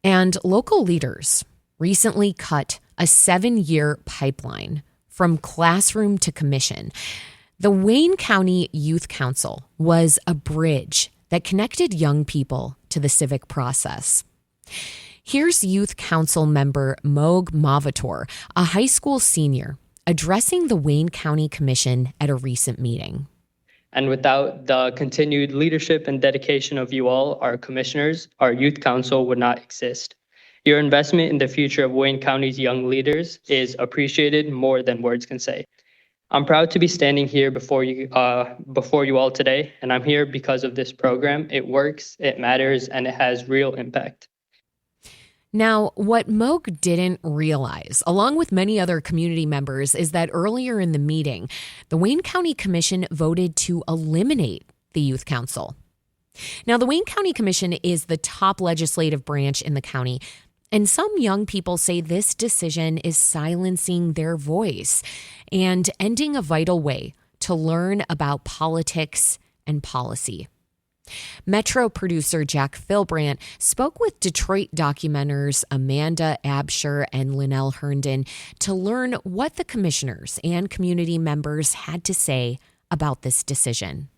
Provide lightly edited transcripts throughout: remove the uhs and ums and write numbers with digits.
And local leaders recently cut a 7-year pipeline from classroom to commission. The Wayne County Youth Council was a bridge that connected young people to the civic process. Here's Youth Council member Moog Mavator, a high school senior, addressing the Wayne County Commission at a recent meeting. And without the continued leadership and dedication of you all, our commissioners, our youth council would not exist. Your investment in the future of Wayne County's young leaders is appreciated more than words can say. I'm proud to be standing here before you all today, and I'm here because of this program. It works, it matters, and it has real impact. Now, what Moog didn't realize, along with many other community members, is that earlier in the meeting, the Wayne County Commission voted to eliminate the Youth Council. Now, the Wayne County Commission is the top legislative branch in the county, and some young people say this decision is silencing their voice and ending a vital way to learn about politics and policy. Metro producer Jack Philbrandt spoke with Detroit documenters Amanda Absher and Linnell Herndon to learn what the commissioners and community members had to say about this decision.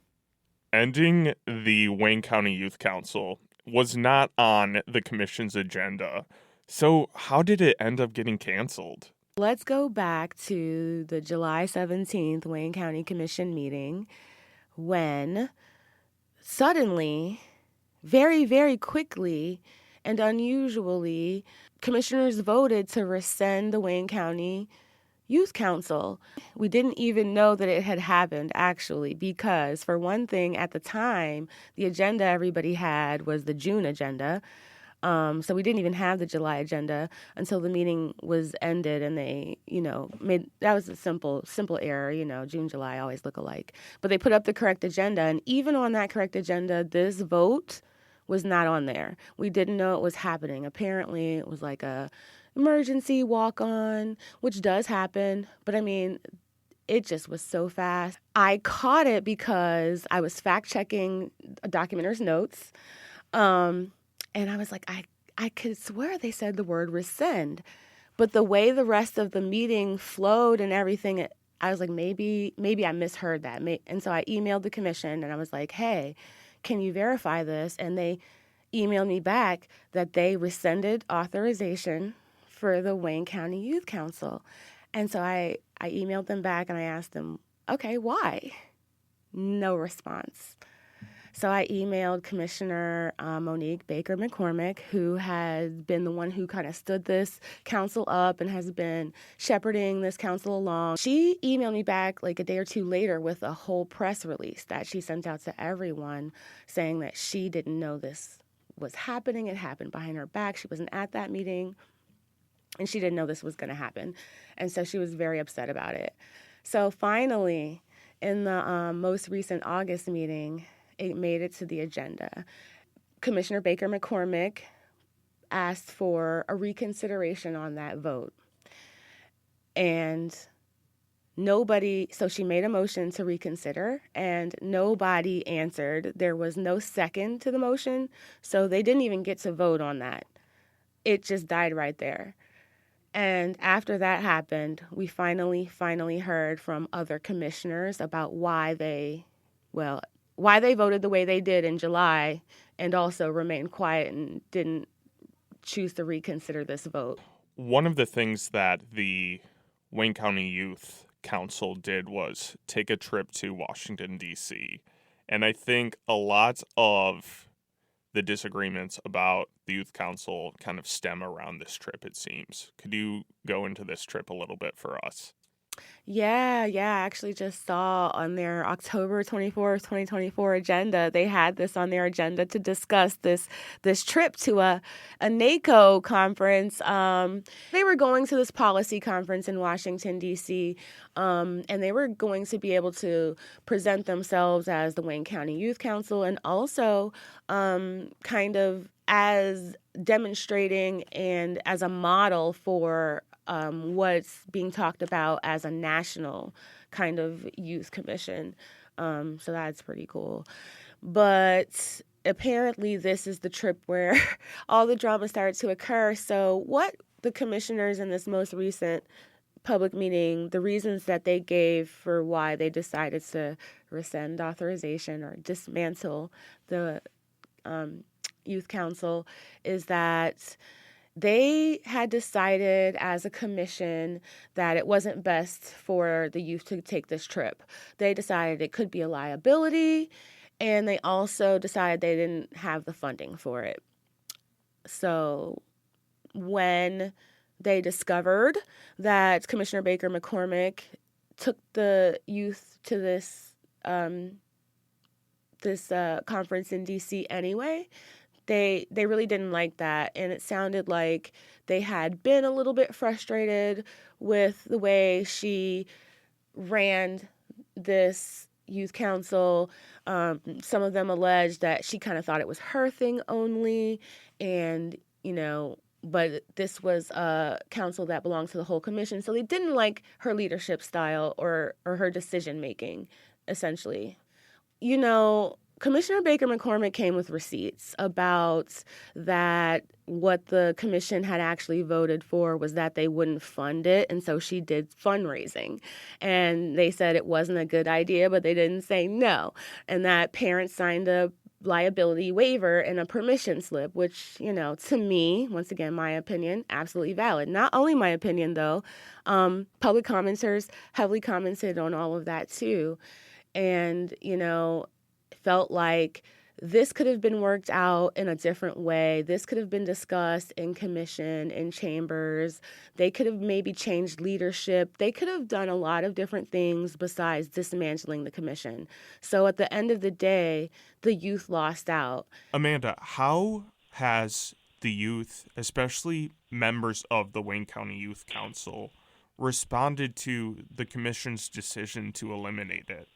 Ending the Wayne County Youth Council was not on the commission's agenda. So how did it end up getting canceled? Let's go back to the July 17th Wayne County Commission meeting when suddenly, very, very quickly and unusually, commissioners voted to rescind the Wayne County Youth Council. We didn't even know that it had happened, actually, because for one thing, at the time, the agenda everybody had was the June agenda. So we didn't even have the July agenda until the meeting was ended, and they, made that was a simple error. June, July always look alike. But they put up the correct agenda, and even on that correct agenda, this vote was not on there. We didn't know it was happening. Apparently, it was like a emergency walk-on, which does happen, but it just was so fast. I caught it because I was fact-checking a documentary's notes. And I was like, I could swear they said the word rescind. But the way the rest of the meeting flowed and everything, I was like, maybe I misheard that. And so I emailed the commission and I was like, hey, can you verify this? And they emailed me back that they rescinded authorization for the Wayne County Youth Council. And so I emailed them back and I asked them, okay, why? No response. So I emailed Commissioner Monique Baker McCormick, who has been the one who kind of stood this council up and has been shepherding this council along. She emailed me back like a day or two later with a whole press release that she sent out to everyone saying that she didn't know this was happening. It happened behind her back. She wasn't at that meeting, and she didn't know this was going to happen. And so she was very upset about it. So finally, in the most recent August meeting, it made it to the agenda. Commissioner Baker McCormick asked for a reconsideration on that vote. And so she made a motion to reconsider, and nobody answered. There was no second to the motion, so they didn't even get to vote on that. It just died right there. And after that happened, we finally heard from other commissioners about why they voted the way they did in July and also remained quiet and didn't choose to reconsider this vote. One of the things that the Wayne County Youth Council did was take a trip to Washington, D.C. And I think a lot of the disagreements about the Youth Council kind of stem around this trip, it seems. Could you go into this trip a little bit for us? Yeah. I actually just saw on their October 24th, 2024 agenda, they had this on their agenda to discuss this trip to a NACO conference. They were going to this policy conference in Washington, D.C., and they were going to be able to present themselves as the Wayne County Youth Council and also kind of as demonstrating and as a model for what's being talked about as a national kind of youth commission. So that's pretty cool. But apparently this is the trip where all the drama started to occur. So what the commissioners in this most recent public meeting, the reasons that they gave for why they decided to rescind authorization or dismantle the youth council is that they had decided as a commission that it wasn't best for the youth to take this trip. They decided it could be a liability, and they also decided they didn't have the funding for it. So when they discovered that Commissioner Baker McCormick took the youth to this conference in D.C. anyway, they really didn't like that, and it sounded like they had been a little bit frustrated with the way she ran this youth council. Some of them alleged that she kind of thought it was her thing only, and but this was a council that belonged to the whole commission, so they didn't like her leadership style or her decision making, essentially. Commissioner Baker McCormick came with receipts about that what the commission had actually voted for was that they wouldn't fund it, and so she did fundraising. And they said it wasn't a good idea, but they didn't say no, and that parents signed a liability waiver and a permission slip, which, to me, once again, my opinion, absolutely valid. Not only my opinion, though, public commenters heavily commented on all of that, too. And, felt like this could have been worked out in a different way. This could have been discussed in commission, in chambers. They could have maybe changed leadership. They could have done a lot of different things besides dismantling the commission. So at the end of the day, the youth lost out. Amanda, how has the youth, especially members of the Wayne County Youth Council, responded to the commission's decision to eliminate it?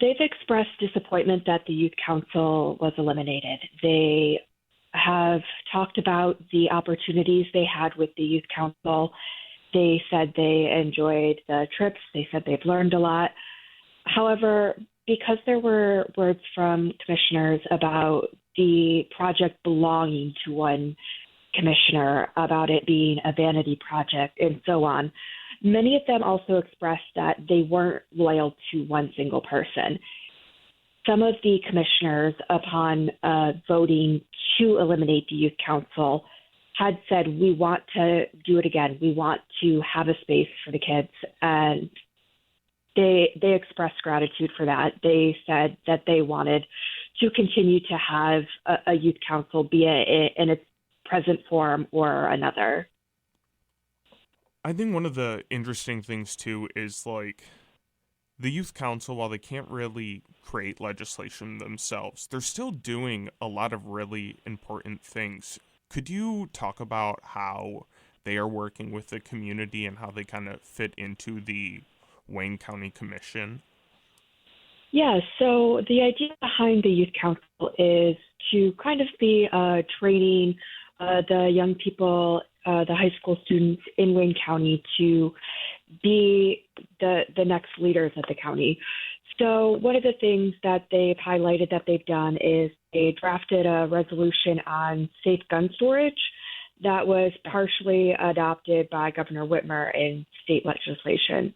They've expressed disappointment that the Youth Council was eliminated. They have talked about the opportunities they had with the Youth Council. They said they enjoyed the trips. They said they've learned a lot. However, because there were words from commissioners about the project belonging to one commissioner, about it being a vanity project, and so on, many of them also expressed that they weren't loyal to one single person. Some of the commissioners, upon voting to eliminate the Youth Council, had said, we want to do it again. We want to have a space for the kids. And they expressed gratitude for that. They said that they wanted to continue to have a Youth Council, be it in its present form or another. I think one of the interesting things, too, is, the Youth Council, while they can't really create legislation themselves, they're still doing a lot of really important things. Could you talk about how they are working with the community and how they kind of fit into the Wayne County Commission? Yeah, so the idea behind the Youth Council is to kind of be training the young people, the high school students in Wayne County to be the next leaders of the county. So one of the things that they've highlighted that they've done is they drafted a resolution on safe gun storage that was partially adopted by Governor Whitmer in state legislation.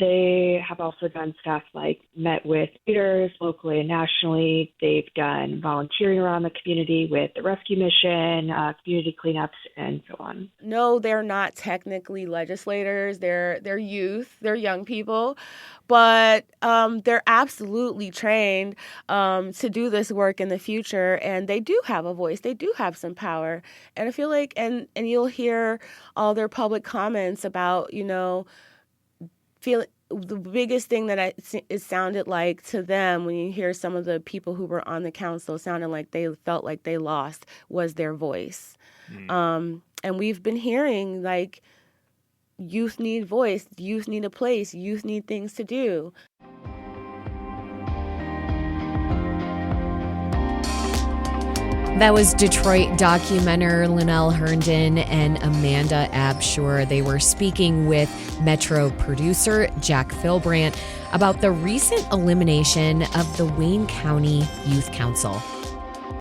They have also done stuff like met with leaders locally and nationally. They've done volunteering around the community with the rescue mission, community cleanups, and so on. No, they're not technically legislators. They're youth. They're young people. But they're absolutely trained to do this work in the future. And they do have a voice. They do have some power. And I feel like, and you'll hear all their public comments about, the biggest thing that it sounded like to them when you hear some of the people who were on the council sounding like they felt like they lost was their voice. And we've been hearing youth need voice, youth need a place, youth need things to do. That was Detroit documenter Linnell Herndon and Amanda Abshore. They were speaking with Metro producer Jack Philbrandt about the recent elimination of the Wayne County Youth Council.